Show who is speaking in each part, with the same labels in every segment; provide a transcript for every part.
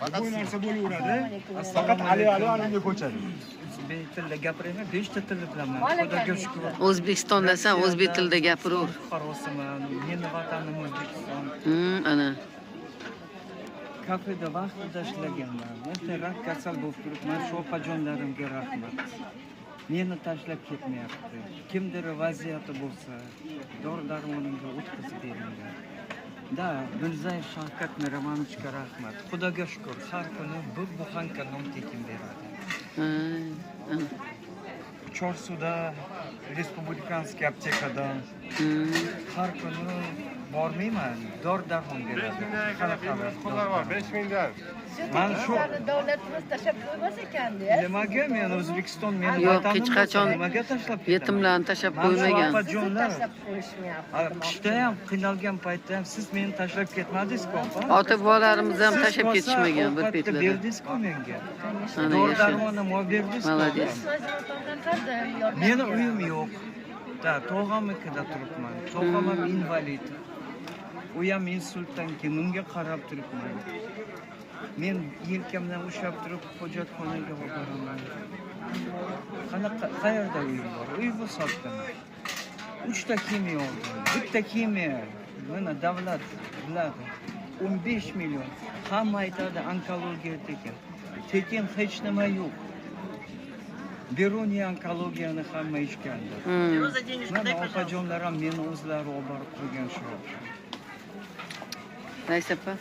Speaker 1: Bu narsa bo'laveradi. Faqat Ali anamga ko'chadi.
Speaker 2: O'zbek tilida gapiraymi? 5 ta tilni bilaman. Xudoga shukr.
Speaker 3: O'zbekistondasan, o'zbek tilida gapiraver.
Speaker 2: Fuqarosiman. Meni vatanim O'zbekiston.
Speaker 3: Ana.
Speaker 2: Kafeda vaqtida ishlaganman. Endi rak kasal bo'lib turibman. Shu opajonlarimga rahmat. Meni tashlab ketmayapti. Kimdir vaziyati bo'lsa, dori-darmonimga o'tkazib beringlar. Da, Gulzayev Shavkat Miromonovichga rahmat. Xudoga shukr, har kuni bir buxanka non tekin beradi. Chorsuda respublikanskiy aptekadan har kuni bormayman, dori-darmon beradi. Qanaqa
Speaker 1: Pullar bor, 5000 dan.
Speaker 2: Men shu
Speaker 4: davlatimiz tashlab qo'ymas ekan-da.
Speaker 2: nimaga men O'zbekiston meni
Speaker 3: Yo'q,
Speaker 2: vatanim
Speaker 3: hech qachon
Speaker 2: nimaga tashlab ketaman?
Speaker 3: yetimlarni tashlab qo'ymagan.
Speaker 2: Opajonlar
Speaker 4: Tashlab qo'yishmayapti.
Speaker 2: qishda ham qiynalgan paytda ham siz meni tashlab ketmadingiz-ku, opa?
Speaker 3: Ota-bobolarimizni ham tashlab ketishmagan bir
Speaker 2: ovqatni
Speaker 3: petlarda.
Speaker 2: berdingiz-ku menga.
Speaker 3: Ana
Speaker 2: Dori-darmonni olib berdingiz-ku.
Speaker 3: Молодец.
Speaker 2: Meni uyim yo'q. Da, tog'amnikida turibman. Tog'am ham invalid. U ham insultdan keyin unga qarab turibman. Men yelkamdan ushlab turib hojatxonaga olib boraman. Qayerda uy bor? Uy bu sotdim. 3 ta kimyo oldim. Bitta kimyo. Mana davlat biladi. 15 million. Hamma aytadi onkologiya tekin. Tekin hech nima yo'q. Beruniya onkologiyani hamma ichgandir. Mana opajonlar ham meni o'zlari olib borib qo'ygan shu.
Speaker 3: Raysapa.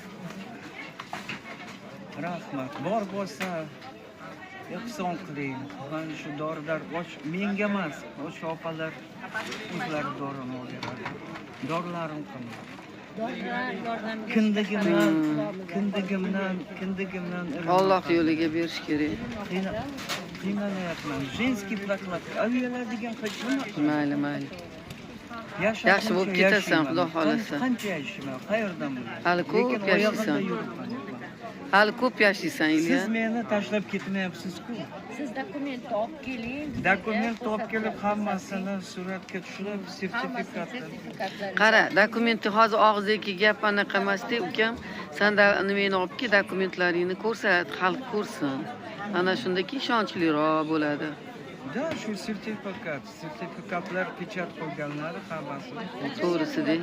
Speaker 2: Rahmat. Bor bo'lsa ehson qiling. Mana shu dorilar menga emas, o'sha opalar o'zlari dorini oladi. Dorilarim qilmadi. Kindigimdan
Speaker 3: Alloh yo'liga berish kerak.
Speaker 2: qiynanyapman. Женский прокладка. Aviyalar degan hech nima.
Speaker 3: Mayli. Yaxshi bo'lib ketasan, xudo xolasa.
Speaker 2: Qancha yashayman? Qayerdan bilaman?
Speaker 3: Hali ko'p yashaysan. Hali ko'p yashaysan,
Speaker 2: Siz
Speaker 3: Ilya.
Speaker 2: meni tashlab ketmayapsiz-ku.
Speaker 4: Siz dokumentni olib keling.
Speaker 2: Dokument olib kelib hammasini suratga tushirib, sertifikatni.
Speaker 3: Qara, dokumenti hozir og'zaki gap anaqa emasda, ukam. Sanda nimani olib kel, dokumentlaringni ko'rsat, xalq ko'rsin. Ana shundaki ishonchliroq bo'ladi.
Speaker 2: Da, shu sertifikatlar pechat qo'yganlari hammasi.
Speaker 3: To'g'risida.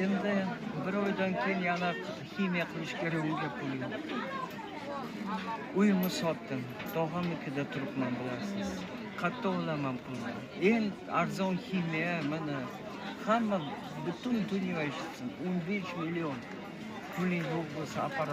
Speaker 2: Endi bir oydan keyin yana ximiya qilish kerak unga pul yo'q. Uyimni sotdim. Tog'amnikida turibman, bilasiz. Qayerda olaman pulni? Eng arzon ximiya mana hamma butun dunyo eshitsin. 15 million. Puling yo'q bo'lsa apparat